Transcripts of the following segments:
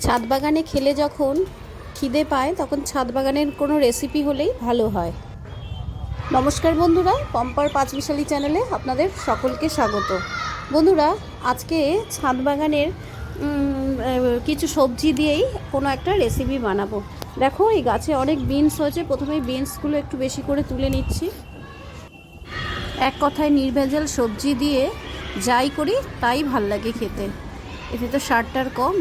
ছাদ বাগানে খেলে যখন খিদে পায় তখন ছাদ বাগানের কোনো রেসিপি হলেই ভালো হয়। নমস্কার বন্ধুরা, পম্পার পাঁচমিশালি চ্যানেলে আপনাদের সকলকে স্বাগত। বন্ধুরা, আজকে ছাদ বাগানের কিছু সবজি দিয়েই কোনো একটা রেসিপি বানাবো। দেখো, এই গাছে অনেক বিনস হয়েছে। প্রথমে বিনসগুলো একটু বেশি করে তুলে নিচ্ছি। এক কথায় নির্ভেজাল সবজি দিয়ে যাই করি তাই ভাল লাগে খেতে, এতে তো সারটার কম।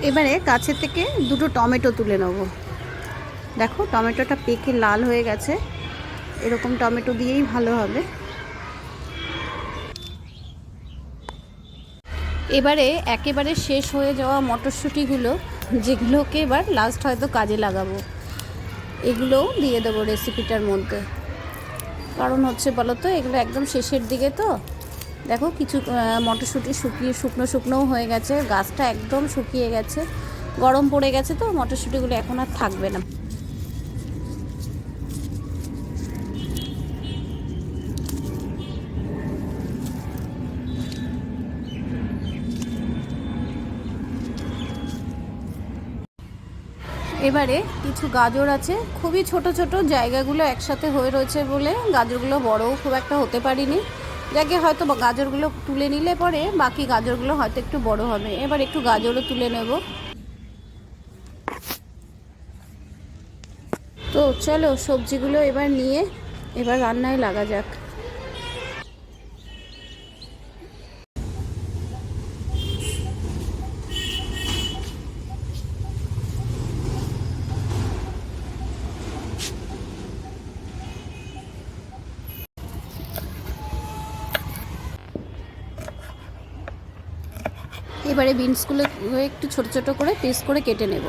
এবারে গাছের থেকে দুটো টমেটো তুলে নেব। দেখো, টমেটোটা পেকে লাল হয়ে গেছে। এরকম টমেটো দিয়েই ভালো হবে। এবারে একেবারে শেষ হয়ে যাওয়া মটরশুঁটিগুলো, যেগুলোকে এবার লাস্ট হয়তো কাজে লাগাবো, এগুলোও দিয়ে দেবো রেসিপিটার মধ্যে। কারণ হচ্ছে বলো তো, এগুলো একদম শেষের দিকে তো। দেখো, কিছু মটরশুঁটি শুকনো শুকনোও হয়ে গেছে, গাছটা একদম শুকিয়ে গেছে, গরম পড়ে গেছে, তো মটরশুঁটিগুলো এখন আর থাকবে না। এবারে কিছু গাজর আছে, খুবই ছোট ছোট, জায়গাগুলো একসাথে হয়ে রয়েছে বলে গাজরগুলো বড়ও খুব একটা হতে পারিনি। যাকে হয়তো গাজরগুলো তুলে নিলে পরে বাকি গাজরগুলো হয়তো একটু বড় হবে। এবার একটু গাজরও তুলে নেব। তো চলো, সবজিগুলো এবার নিয়ে এবার রান্নায় লাগা যাক। এবারে বিনসগুলো একটু ছোট ছোট করে পিস করে কেটে নেব।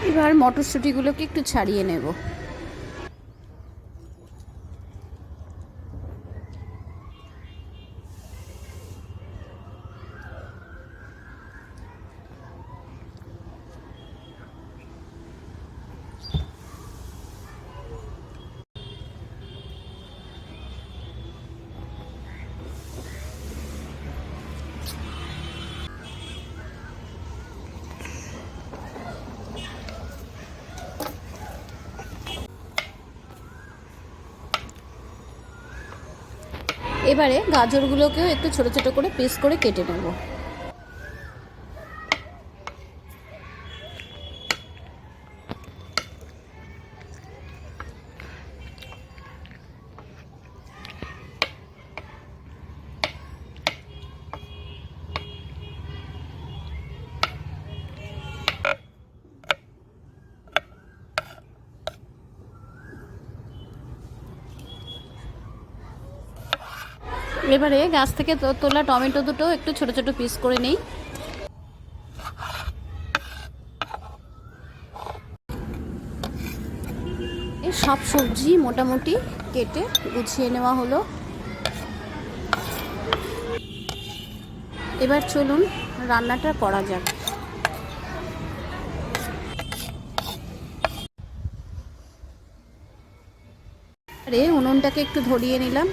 এবার মটরশুঁটিগুলোকে একটু ছাড়িয়ে নেব। এবারে গাজরগুলোকেও একটু ছোট ছোট করে পিস করে কেটে নেব। এবারে গাছ থেকে তোলা টমেটো দুটো একটু ছোট ছোট পিস করে নেই। সব সবজি মোটামুটি কেটে গুছিয়ে নেওয়া হলো। এবার চলুন রান্নাটা করা যাক। আরে, উনুনটাকে একটু ধরিয়ে নিলাম,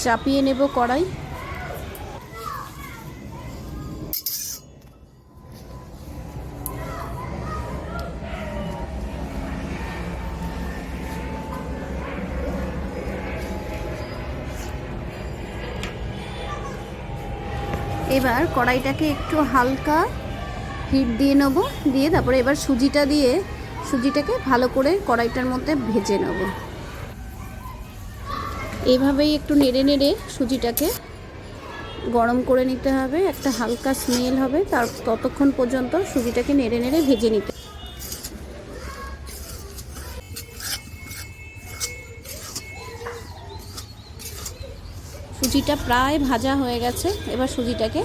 চাপিয়ে নেব কড়াই। এবার কড়াইটাকে একটু হালকা হিট দিয়ে নেব, দিয়ে তারপরে এবার সুজিটাকে ভালো করে কড়াইটার মধ্যে ভেজে নেব। এইভাবেই একটু নেড়ে নেড়ে সুজিটাকে গরম করে নিতে হবে, একটা হালকা স্মেল হবে, ততক্ষণ পর্যন্ত সুজিটাকে নেড়ে নেড়ে ভেজে নিতে। সুজিটা প্রায় ভাজা হয়ে গেছে। এবার সুজিটাকে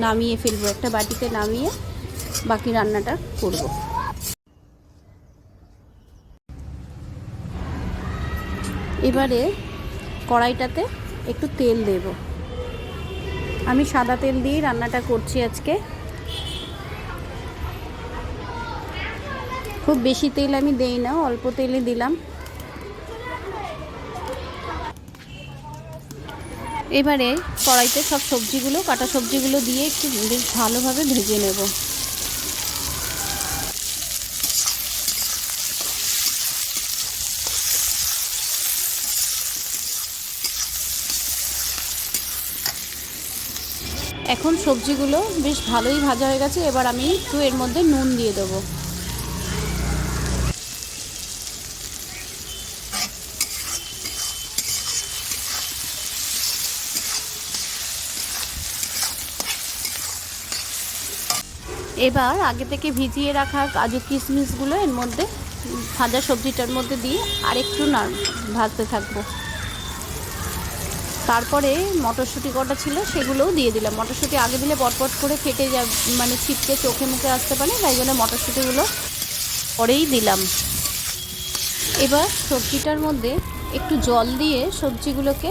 নামিয়ে ফেলবো, একটা বাটিতে নামিয়ে বাকি রান্নাটা করব। এবারে কড়াইটাতে একটু তেল দেব। আমি সাদা তেল দিয়ে রান্নাটা করছি আজকে। খুব বেশি তেল আমি দেই না, অল্প তেলই দিলাম। এবারে কড়াইতে সব সবজিগুলো, কাটা সবজিগুলো দিয়ে একটু বেশ ভালোভাবে ভেজে নেব। এখন সবজিগুলো বেশ ভালোই ভাজা হয়ে গেছে। এবার আমি একটু এর মধ্যে নুন দিয়ে দেবো। এবার আগে থেকে ভিজিয়ে রাখা কাজু কিশমিশগুলো এর মধ্যে ভাজা সবজিটার মধ্যে দিয়ে আরেকটু ভাজতে থাকবো। তারপরে মটরশুঁটি কটা ছিল সেগুলোও দিয়ে দিলাম। মটরশুঁটি আগে দিলে পটপট করে ফেটে যা, মানে ছিটকে চোখে মুখে আসতে পারে, তাই জন্য মটরশুঁটিগুলো পরেই দিলাম। এবার সবজিটার মধ্যে একটু জল দিয়ে সবজিগুলোকে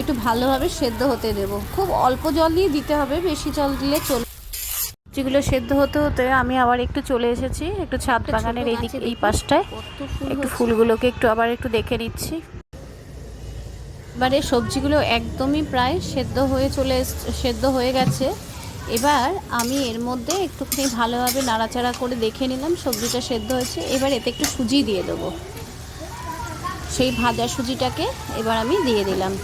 একটু ভালোভাবে সেদ্ধ হতে দেব। খুব অল্প জল দিয়ে দিতে হবে, বেশি জল দিলে চলবে। সবজিগুলো সেদ্ধ হতে হতে আমি আবার একটু চলে এসেছি একটু ছাদ বাগানের এই দিক, এই পাশটায় একটু ফুলগুলোকে একটু আবার একটু দেখে নিচ্ছি। এবারে সবজিগুলো একদমই প্রায় সেদ্ধ হয়ে গেছে। এবার আমি এর মধ্যে একটুখানি ভালোভাবে নাড়াচাড়া করে দেখে নিলাম সবজিটা সেদ্ধ হয়েছে। এবার এতে একটু সুজি দিয়ে দেবো। সেই ভাজা সুজিটাকে এবার আমি দিয়ে দিলাম।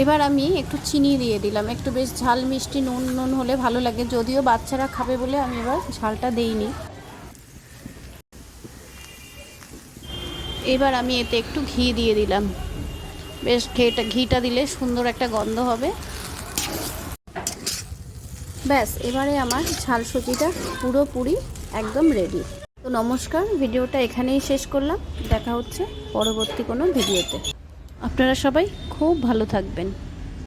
এবার আমি একটু চিনি দিয়ে দিলাম। একটু বেশ ঝাল মিষ্টি নুন হলে ভালো লাগে, যদিও বাচ্চারা খাবে বলে আমি এবার ঝালটা দেইনি। এবার আমি এতে একটু ঘি দিয়ে দিলাম। বেশ ঘিটা দিলে সুন্দর একটা গন্ধ হবে। ব্যাস, এবারে আমার ঝাল সুজিটা পুরোপুরি একদম রেডি। তো নমস্কার, ভিডিওটা এখানেই শেষ করলাম। দেখা হচ্ছে পরবর্তী কোনো ভিডিওতে। আপনারা সবাই খুব ভালো থাকবেন।